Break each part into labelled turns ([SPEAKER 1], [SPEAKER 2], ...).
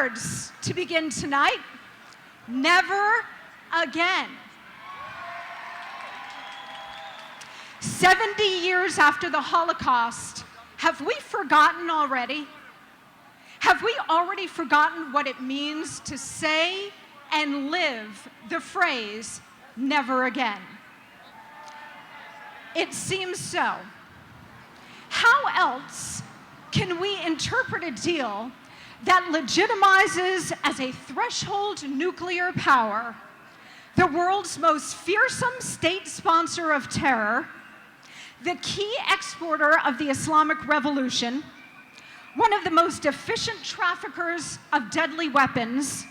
[SPEAKER 1] words to begin tonight. Never again. 70 years after the Holocaust, have we forgotten already? Have we already forgotten what it means to say and live the phrase, never again? It seems so. How else can we interpret a deal that legitimizes as a threshold nuclear power the world's most fearsome state sponsor of terror, the key exporter of the Islamic Revolution, one of the most efficient traffickers of deadly weapons,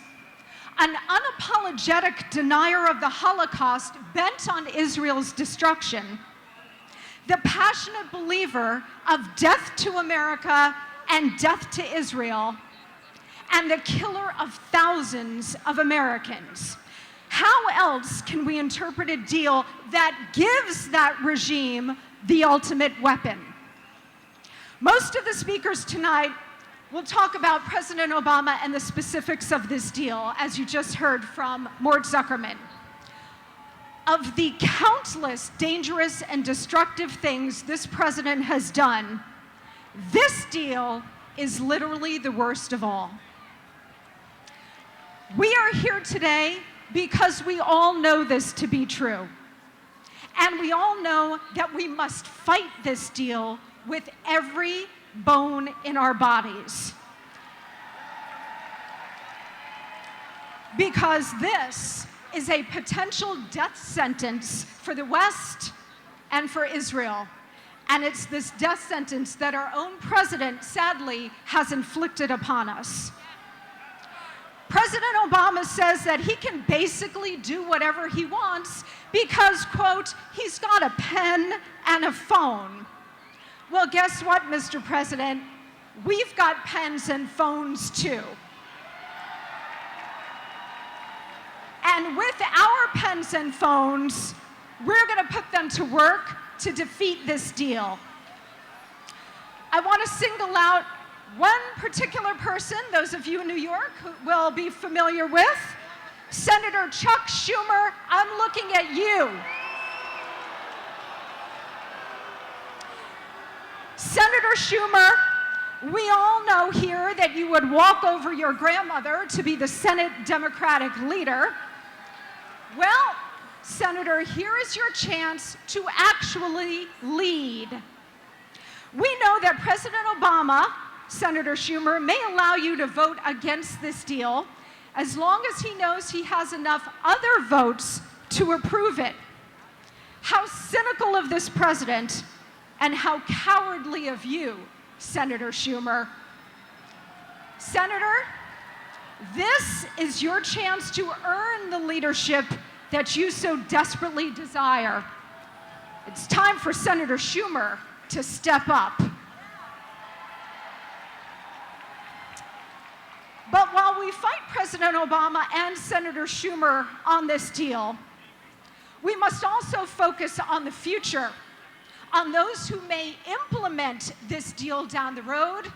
[SPEAKER 1] an unapologetic denier of the Holocaust bent on Israel's destruction, the passionate believer of death to America and death to Israel, and the killer of thousands of Americans? How else can we interpret a deal that gives that regime the ultimate weapon? Most of the speakers tonight will talk about President Obama and the specifics of this deal, as you just heard from Mort Zuckerman. Of the countless dangerous and destructive things this president has done, this deal is literally the worst of all. We are here today because we all know this to be true. And we all know that we must fight this deal with every bone in our bodies. Because this is a potential death sentence for the West and for Israel. And it's this death sentence that our own president, sadly, has inflicted upon us. President Obama says that he can basically do whatever he wants because, quote, he's got a pen and a phone. Well, guess what, Mr. President? We've got pens and phones too. And with our pens and phones, we're going to put them to work to defeat this deal. I want to single out one particular person, those of you in New York who will be familiar with, Senator Chuck Schumer. I'm looking at you. Senator Schumer, we all know here that you would walk over your grandmother to be the Senate Democratic leader. Well, Senator, here is your chance to actually lead. We know that President Obama, Senator Schumer, may allow you to vote against this deal as long as he knows he has enough other votes to approve it. How cynical of this president, and how cowardly of you, Senator Schumer. Senator, this is your chance to earn the leadership that you so desperately desire. It's time for Senator Schumer to step up. But while we fight President Obama and Senator Schumer on this deal, we must also focus on the future, on those who may implement this deal down the road,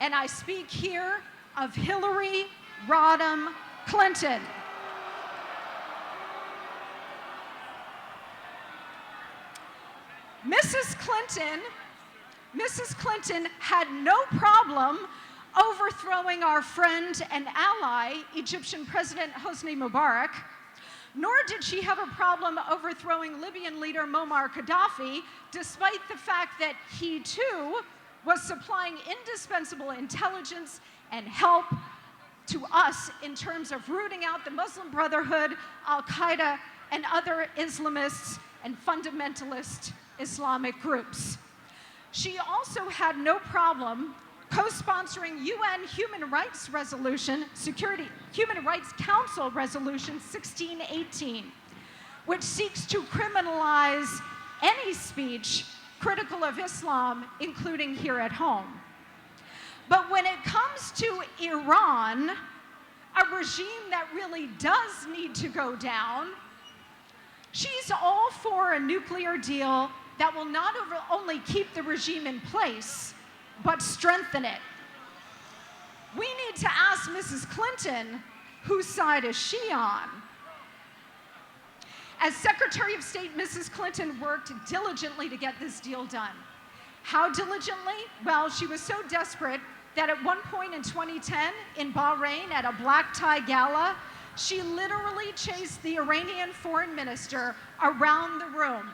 [SPEAKER 1] and I speak here of Hillary Rodham Clinton. Mrs. Clinton had no problem overthrowing our friend and ally, Egyptian President Hosni Mubarak, nor did she have a problem overthrowing Libyan leader Muammar Gaddafi, despite the fact that he too was supplying indispensable intelligence and help to us in terms of rooting out the Muslim Brotherhood, Al-Qaeda, and other Islamists and fundamentalist Islamic groups. She also had no problem co-sponsoring UN Human Rights Council Resolution 1618, which seeks to criminalize any speech critical of Islam, including here at home. But when it comes to Iran, a regime that really does need to go down, she's all for a nuclear deal that will not only keep the regime in place, but strengthen it. We need to ask Mrs. Clinton, whose side is she on? As Secretary of State, Mrs. Clinton worked diligently to get this deal done. How diligently? Well, she was so desperate that at one point in 2010 in Bahrain at a black tie gala, she literally chased the Iranian foreign minister around the room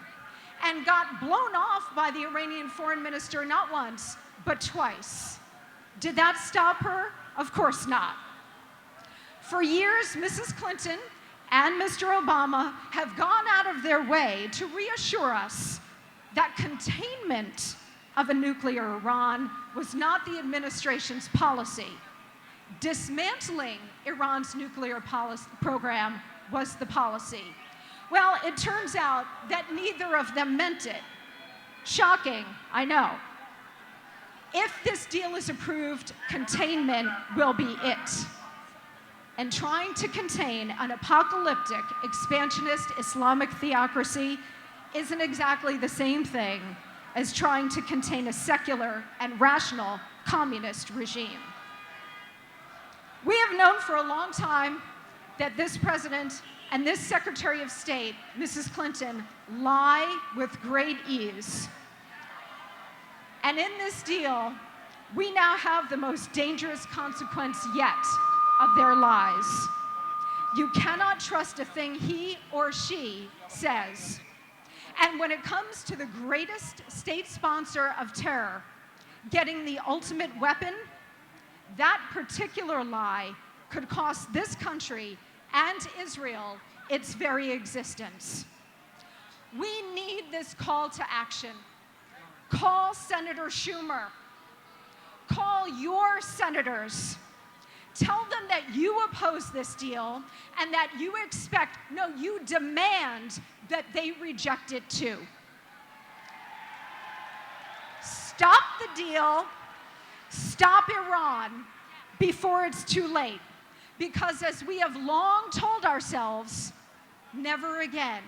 [SPEAKER 1] and got blown off by the Iranian foreign minister not once, but twice. Did that stop her? Of course not. For years, Mrs. Clinton and Mr. Obama have gone out of their way to reassure us that containment of a nuclear Iran was not the administration's policy. Dismantling Iran's nuclear program was the policy. Well, it turns out that neither of them meant it. Shocking, I know. If this deal is approved, containment will be it. And trying to contain an apocalyptic, expansionist Islamic theocracy isn't exactly the same thing as trying to contain a secular and rational communist regime. We have known for a long time that this president and this Secretary of State, Mrs. Clinton, lie with great ease. And in this deal, we now have the most dangerous consequence yet of their lies. You cannot trust a thing he or she says. And when it comes to the greatest state sponsor of terror getting the ultimate weapon, that particular lie could cost this country and Israel its very existence. We need this call to action. Call Senator Schumer. Call your senators. Tell them that you oppose this deal and that you expect, no, you demand that they reject it too. Stop the deal. Stop Iran before it's too late. Because as we have long told ourselves, never again.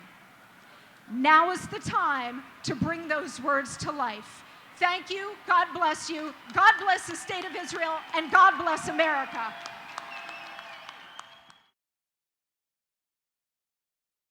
[SPEAKER 1] Now is the time to bring those words to life. Thank you. God bless you. God bless the state of Israel, and God bless America.